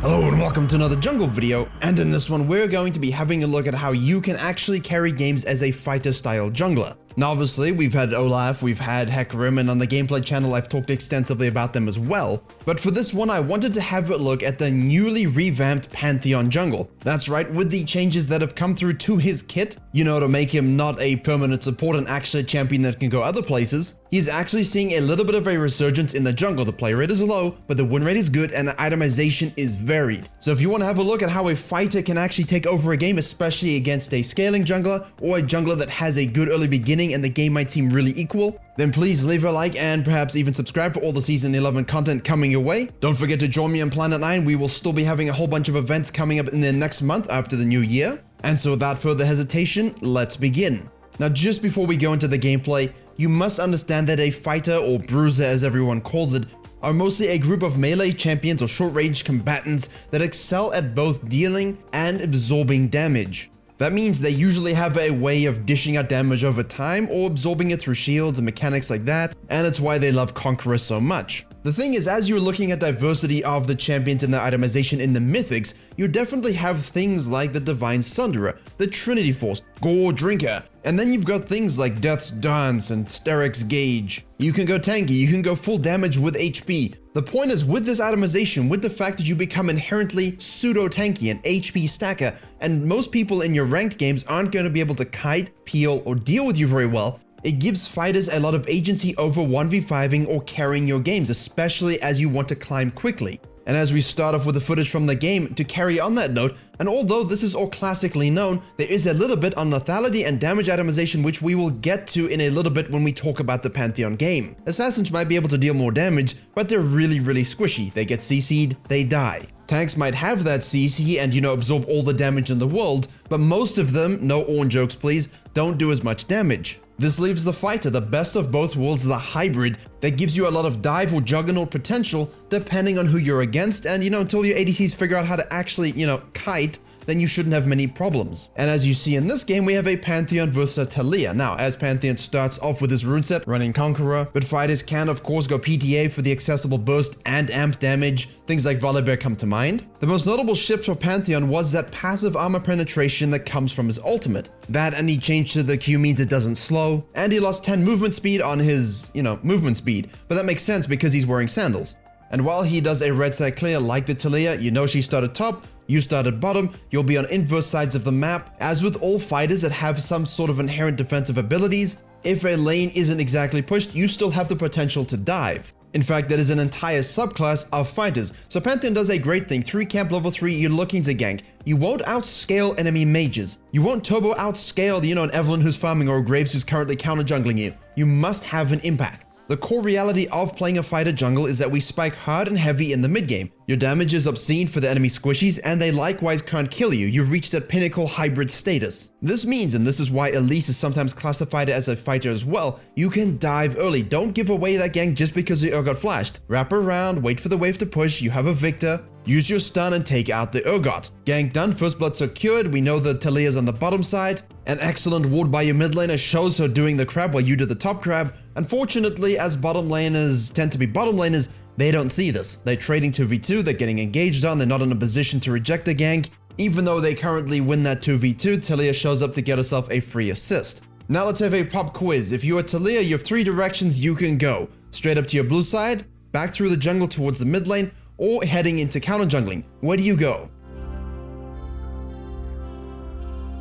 Hello and welcome to another jungle video, and in this one we're going to be having a look at how you can actually carry games as a fighter style jungler. Now obviously we've had Olaf, we've had Hecarim, and on the gameplay channel I've talked extensively about them as well, but for this one I wanted to have a look at the newly revamped Pantheon jungle. That's right, with the changes that have come through to his kit, you know, to make him not a permanent support and actually a champion that can go other places. He's actually seeing a little bit of a resurgence in the jungle. The play rate is low, but the win rate is good and the itemization is varied. So if you want to have a look at how a fighter can actually take over a game, especially against a scaling jungler or a jungler that has a good early beginning and the game might seem really equal, then please leave a like and perhaps even subscribe for all the Season 11 content coming your way. Don't forget to join me on Planet 9. We will still be having a whole bunch of events coming up in the next month after the new year. And so without further hesitation, let's begin. Now just before we go into the gameplay, you must understand that a fighter, or bruiser as everyone calls it, are mostly a group of melee champions or short-range combatants that excel at both dealing and absorbing damage. That means they usually have a way of dishing out damage over time or absorbing it through shields and mechanics like that, and it's why they love Conqueror so much. The thing is, as you're looking at diversity of the champions and their itemization in the Mythics, you definitely have things like the Divine Sunderer, the Trinity Force, Gore Drinker, and then you've got things like Death's Dance and Steric's Gauge. You can go tanky, you can go full damage with HP. The point is, with this itemization, with the fact that you become inherently pseudo-tanky, an HP stacker, and most people in your ranked games aren't going to be able to kite, peel, or deal with you very well, it gives fighters a lot of agency over 1v5ing or carrying your games, especially as you want to climb quickly. And as we start off with the footage from the game, to carry on that note, and although this is all classically known, there is a little bit on lethality and damage itemization which we will get to in a little bit when we talk about the Pantheon game. Assassins might be able to deal more damage, but they're really squishy. They get CC'd, they die. Tanks might have that CC and, you know, absorb all the damage in the world, but most of them, no Orn jokes please, don't do as much damage. This leaves the fighter, the best of both worlds, the hybrid that gives you a lot of dive or juggernaut potential depending on who you're against, and you know, until your ADCs figure out how to actually, you know, kite, then you shouldn't have many problems. And as you see in this game, we have a Pantheon versus Taliyah. Now, as Pantheon starts off with his rune set running Conqueror, but fighters can of course go PTA for the accessible burst and amp damage. Things like Volibear come to mind. The most notable shift for Pantheon was that passive armor penetration that comes from his ultimate. That and he changed to the Q means it doesn't slow, and he lost 10 movement speed on his, you know, movement speed. But that makes sense because he's wearing sandals. And while he does a red side clear like the Taliyah, you know she started top, you started bottom, you'll be on inverse sides of the map. As with all fighters that have some sort of inherent defensive abilities, if a lane isn't exactly pushed, you still have the potential to dive. In fact, that is an entire subclass of fighters. So Pantheon does a great thing. 3 camp level 3, you're looking to gank. You won't outscale enemy mages. You won't turbo outscale, you know, an Evelyn who's farming or a Graves who's currently counter jungling you. You must have an impact. The core reality of playing a fighter jungle is that we spike hard and heavy in the mid game. Your damage is obscene for the enemy squishies, and they likewise can't kill you. You've reached that pinnacle hybrid status. This means, and this is why Elise is sometimes classified as a fighter as well, you can dive early. Don't give away that gank just because the got flashed. Wrap around, wait for the wave to push, you have a Victor. Use your stun and take out the Urgot. Gank done, first blood secured. We know the Taliyah's on the bottom side. An excellent ward by your mid laner shows her doing the crab while you do the top crab. Unfortunately, as bottom laners tend to be bottom laners, they don't see this. They're trading 2v2, they're getting engaged on, they're not in a position to reject a gank. Even though they currently win that 2v2, Taliyah shows up to get herself a free assist. Now let's have a pop quiz. If you are Taliyah, you have 3 directions you can go. Straight up to your blue side, back through the jungle towards the mid lane, or heading into counter jungling. Where do you go?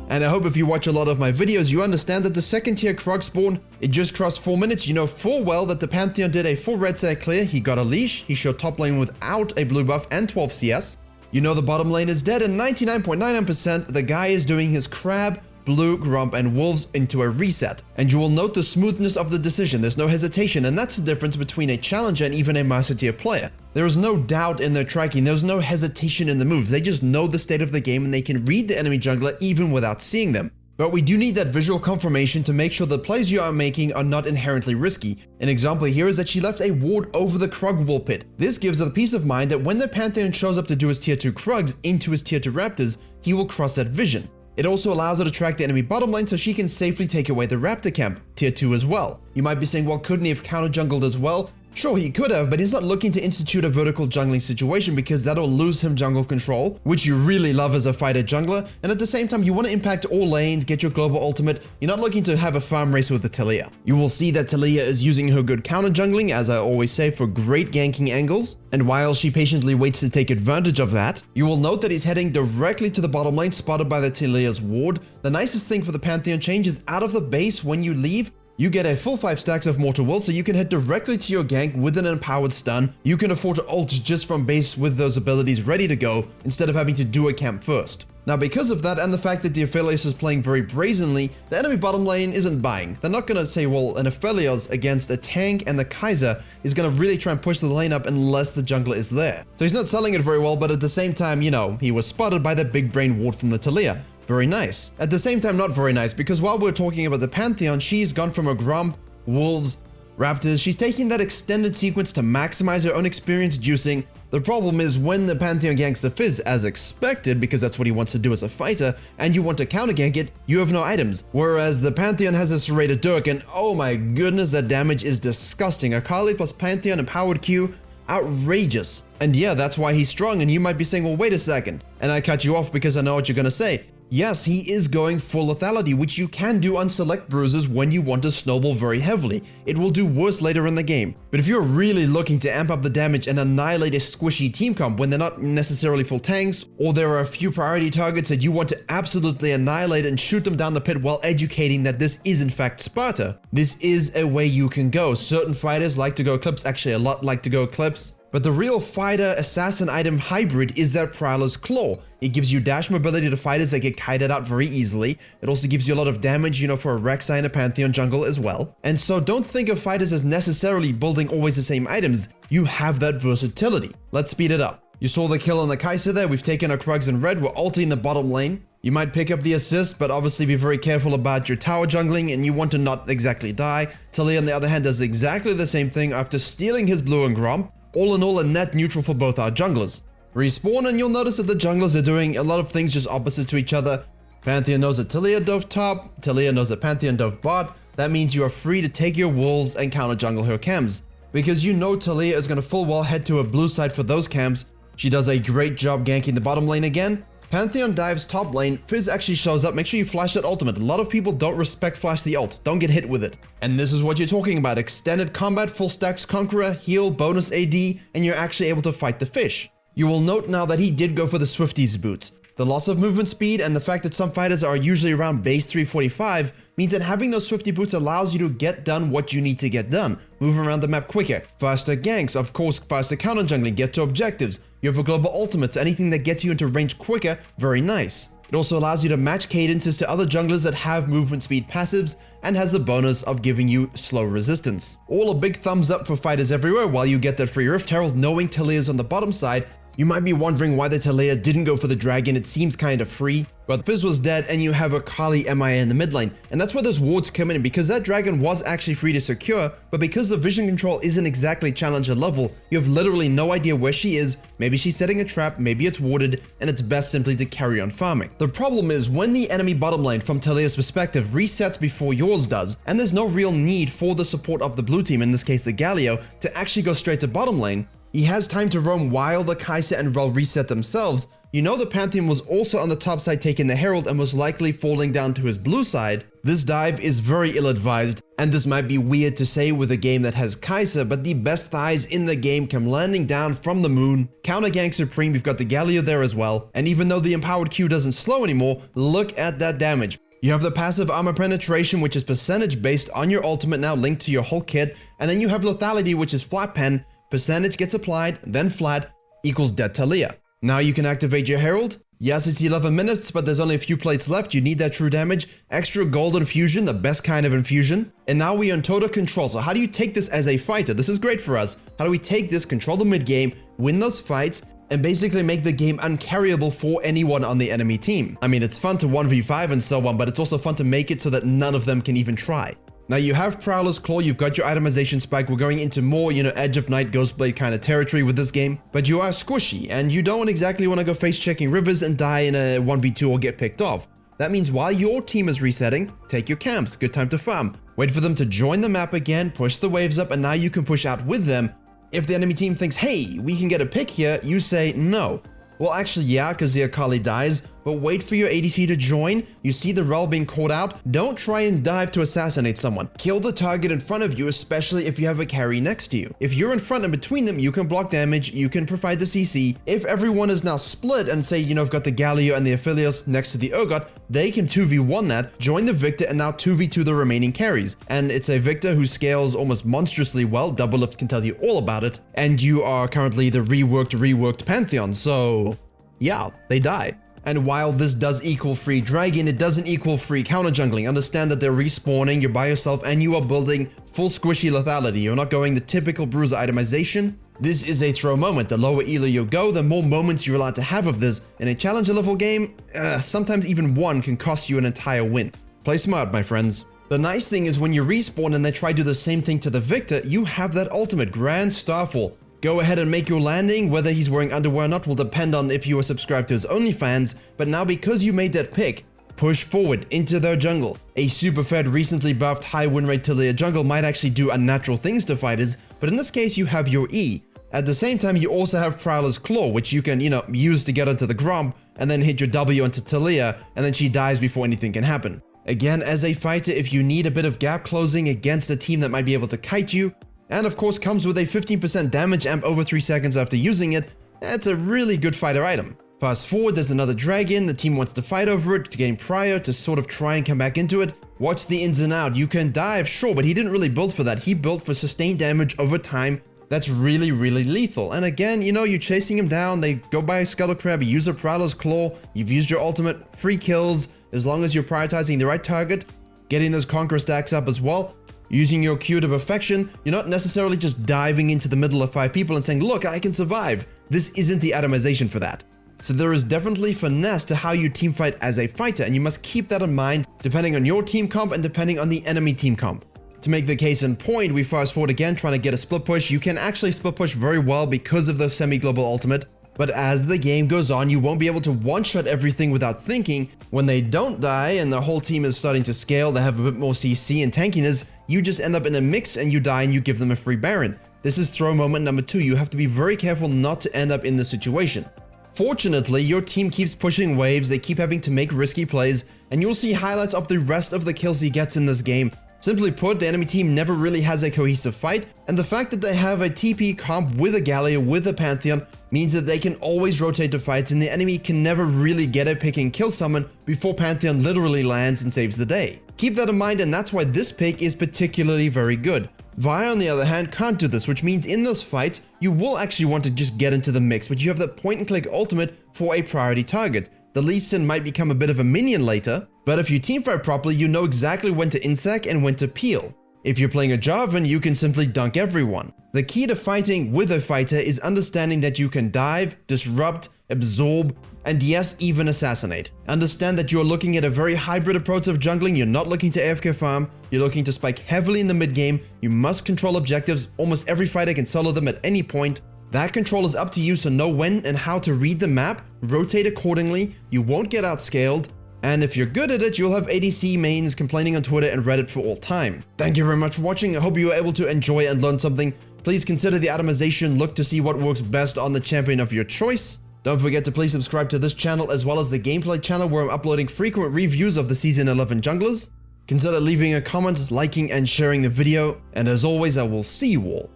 And I hope if you watch a lot of my videos, you understand that the second tier Krog spawn, it just crossed 4 minutes. You know full well that the Pantheon did a full red side clear, he got a leash, he showed top lane without a blue buff and 12 CS. You know the bottom lane is dead, and 99.99% the guy is doing his crab, blue, grump, and wolves into a reset. And you will note the smoothness of the decision. There's no hesitation, and that's the difference between a challenger and even a master tier player. There is no doubt in their tracking, there's no hesitation in the moves. They just know the state of the game and they can read the enemy jungler even without seeing them. But we do need that visual confirmation to make sure the plays you are making are not inherently risky. An example here is that she left a ward over the Krug wall pit. This gives her the peace of mind that when the Pantheon shows up to do his tier 2 Krugs into his tier 2 Raptors, he will cross that vision. It also allows her to track the enemy bottom lane so she can safely take away the Raptor camp, tier 2 as well. You might be saying, well, couldn't he have counter jungled as well? Sure, he could have, but he's not looking to institute a vertical jungling situation because that'll lose him jungle control, which you really love as a fighter jungler, and at the same time you want to impact all lanes, get your global ultimate. You're not looking to have a farm race with the Taliyah. You will see that Taliyah is using her good counter jungling, as I always say, for great ganking angles, and while she patiently waits to take advantage of that, you will note that he's heading directly to the bottom lane, spotted by the Taliyah's ward. The nicest thing for the Pantheon change is out of the base when you leave, you get a full 5 stacks of Mortal Will, so you can head directly to your gank with an empowered stun. You can afford to ult just from base with those abilities ready to go, instead of having to do a camp first. Now because of that and the fact that the Aphelios is playing very brazenly, the enemy bottom lane isn't buying. They're not going to say, well, an Aphelios against a tank and the Kaiser is going to really try and push the lane up unless the jungler is there. So he's not selling it very well, but at the same time, you know, he was spotted by the big brain ward from the Taliyah. Very nice. At the same time, not very nice, because while we're talking about the Pantheon, she's gone from a Grump, Wolves, Raptors. She's taking that extended sequence to maximize her own experience juicing. The problem is when the Pantheon ganks the Fizz as expected, because that's what he wants to do as a fighter, and you want to counter gank it, you have no items. Whereas the Pantheon has a serrated Dirk, and oh my goodness, that damage is disgusting. Akali plus Pantheon empowered Q, outrageous. And yeah, that's why he's strong, and you might be saying, well, wait a second. And I cut you off because I know what you're gonna say. Yes, he is going full lethality, which you can do on select bruises when you want to snowball very heavily. It will do worse later in the game. But if you're really looking to amp up the damage and annihilate a squishy team comp when they're not necessarily full tanks, or there are a few priority targets that you want to absolutely annihilate and shoot them down the pit while educating that this is in fact Sparta, this is a way you can go. Certain fighters like to go clips, actually a lot like to go clips. But the real fighter assassin item hybrid is that Prowler's Claw. It gives you dash mobility to fighters that get kited out very easily. It also gives you a lot of damage, you know, for a Rek'Sai and a Pantheon jungle as well. And so don't think of fighters as necessarily building always the same items. You have that versatility. Let's speed it up. You saw the kill on the Kai'Sa there. We've taken our Krugs in red. We're ulting the bottom lane. You might pick up the assist, but obviously be very careful about your tower jungling, and you want to not exactly die. Taliyah on the other hand does exactly the same thing after stealing his blue and Gromp. All in all, a net neutral for both our junglers. Respawn, and you'll notice that the junglers are doing a lot of things just opposite to each other. Pantheon knows that Taliyah dove top, Taliyah knows that Pantheon dove bot. That means you are free to take your walls and counter jungle her cams. Because you know Taliyah is going to full well head to a blue side for those cams. She does a great job ganking the bottom lane again. Pantheon dives top lane, Fizz actually shows up, make sure you flash that ultimate. A lot of people don't respect flash the ult, don't get hit with it. And this is what you're talking about, extended combat, full stacks, Conqueror, heal, bonus AD, and you're actually able to fight the fish. You will note now that he did go for the Swifties boots. The loss of movement speed and the fact that some fighters are usually around base 345 means that having those Swifty boots allows you to get done what you need to get done. Move around the map quicker, faster ganks, of course faster counter jungling, get to objectives. You have a global ultimates, anything that gets you into range quicker, very nice. It also allows you to match cadences to other junglers that have movement speed passives and has the bonus of giving you slow resistance. All a big thumbs up for fighters everywhere while you get that free Rift Herald knowing Taliyah's on the bottom side. You might be wondering why the Taliyah didn't go for the dragon, it seems kind of free. But Fizz was dead and you have a Kali MIA in the mid lane. And that's where those wards come in, because that dragon was actually free to secure, but because the vision control isn't exactly challenger level, you have literally no idea where she is. Maybe she's setting a trap, maybe it's warded, and it's best simply to carry on farming. The problem is when the enemy bottom lane from Taliyah's perspective resets before yours does, and there's no real need for the support of the blue team, in this case the Galio, to actually go straight to bottom lane. He has time to roam while the Kai'Sa and Rel reset themselves. You know the Pantheon was also on the top side taking the Herald and was likely falling down to his blue side. This dive is very ill-advised, and this might be weird to say with a game that has Kai'Sa, but the best thighs in the game come landing down from the moon. Counter gank supreme, we've got the Galio there as well, and even though the empowered Q doesn't slow anymore, look at that damage. You have the passive armor penetration, which is percentage based on your ultimate now linked to your whole kit, and then you have lethality, which is flat pen. Percentage gets applied, then flat, equals dead Taliyah. Now you can activate your Herald. Yes, it's 11 minutes, but there's only a few plates left. You need that true damage. Extra golden infusion, the best kind of infusion. And now we are in total control. So how do you take this as a fighter? This is great for us. How do we take this, control the mid game, win those fights, and basically make the game uncarryable for anyone on the enemy team? I mean, it's fun to 1v5 and so on, but it's also fun to make it so that none of them can even try. Now you have Prowler's Claw, you've got your itemization spike, we're going into more, Edge of Night, Ghostblade kind of territory with this game. But you are squishy, and you don't exactly want to go face checking rivers and die in a 1v2 or get picked off. That means while your team is resetting, take your camps, good time to farm. Wait for them to join the map again, push the waves up, and now you can push out with them. If the enemy team thinks, hey, we can get a pick here, you say no. Well, actually, yeah, because the Akali dies, but wait for your ADC to join. You see the rel being caught out. Don't try and dive to assassinate someone. Kill the target in front of you, especially if you have a carry next to you. If you're in front and between them, you can block damage, you can provide the CC. If everyone is now split and say, I've got the Galio and the Aphelios next to the Urgot, they can 2v1 that, join the Victor, and now 2v2 the remaining carries. And it's a Victor who scales almost monstrously well. Double Lift can tell you all about it. And you are currently the reworked Pantheon, so yeah, they die. And while this does equal free Dragon, it doesn't equal free counter jungling. Understand that they're respawning, you're by yourself, and you are building full squishy lethality. You're not going the typical bruiser itemization. This is a throw moment. The lower elo you go, the more moments you're allowed to have of this. In a challenger level game, sometimes even one can cost you an entire win. Play smart, my friends. The nice thing is when you respawn and they try to do the same thing to the Victor, you have that ultimate Grand Starfall. Go ahead and make your landing. Whether he's wearing underwear or not will depend on if you are subscribed to his OnlyFans, but now because you made that pick, push forward into their jungle. A super fed, recently buffed, high win rate Taliyah jungle might actually do unnatural things to fighters, but in this case you have your E. At the same time, you also have Prowler's Claw, which you can, use to get into the Gromp, and then hit your W into Taliyah, and then she dies before anything can happen. Again, as a fighter, if you need a bit of gap closing against a team that might be able to kite you, and of course comes with a 15% damage amp over 3 seconds after using it, that's a really good fighter item. Fast forward, there's another dragon, the team wants to fight over it to gain prior to sort of try and come back into it. Watch the ins and out. You can dive, sure, but he didn't really build for that. He built for sustained damage over time. That's really, really lethal. And again, you're chasing him down, they go by a Scuttle Crab, you use a Prowler's Claw, you've used your ultimate, free kills, as long as you're prioritizing the right target, getting those Conqueror stacks up as well, using your Q to perfection. You're not necessarily just diving into the middle of 5 people and saying, look, I can survive. This isn't the itemization for that. So there is definitely finesse to how you team fight as a fighter, and you must keep that in mind depending on your team comp and depending on the enemy team comp. To make the case in point, we fast forward again trying to get a split push. You can actually split push very well because of the semi-global ultimate, but as the game goes on, you won't be able to one-shot everything without thinking. When they don't die and the whole team is starting to scale, they have a bit more CC and tankiness, you just end up in a mix and you die and you give them a free Baron. This is throw moment number 2. You have to be very careful not to end up in this situation. Fortunately, your team keeps pushing waves, they keep having to make risky plays, and you'll see highlights of the rest of the kills he gets in this game. Simply put, the enemy team never really has a cohesive fight, and the fact that they have a TP comp with a Galio, with a Pantheon, means that they can always rotate to fights and the enemy can never really get a pick and kill someone before Pantheon literally lands and saves the day. Keep that in mind, and that's why this pick is particularly very good. Vi, on the other hand, can't do this, which means in those fights, you will actually want to just get into the mix, but you have that point-and-click ultimate for a priority target. The Lee Sin might become a bit of a minion later, but if you teamfight properly, you know exactly when to insec and when to peel. If you're playing a Jarvan, you can simply dunk everyone. The key to fighting with a fighter is understanding that you can dive, disrupt, absorb, and yes, even assassinate. Understand that you are looking at a very hybrid approach of jungling. You're not looking to AFK farm, you're looking to spike heavily in the mid game. You must control objectives. Almost every fighter can solo them at any point. That control is up to you, so know when and how to read the map, rotate accordingly, you won't get outscaled, and if you're good at it, you'll have ADC mains complaining on Twitter and Reddit for all time. Thank you very much for watching. I hope you were able to enjoy and learn something. Please consider the itemization, look to see what works best on the champion of your choice. Don't forget to please subscribe to this channel as well as the gameplay channel where I'm uploading frequent reviews of the Season 11 junglers. Consider leaving a comment, liking, and sharing the video, and as always, I will see you all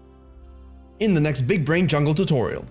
in the next Big Brain Jungle tutorial.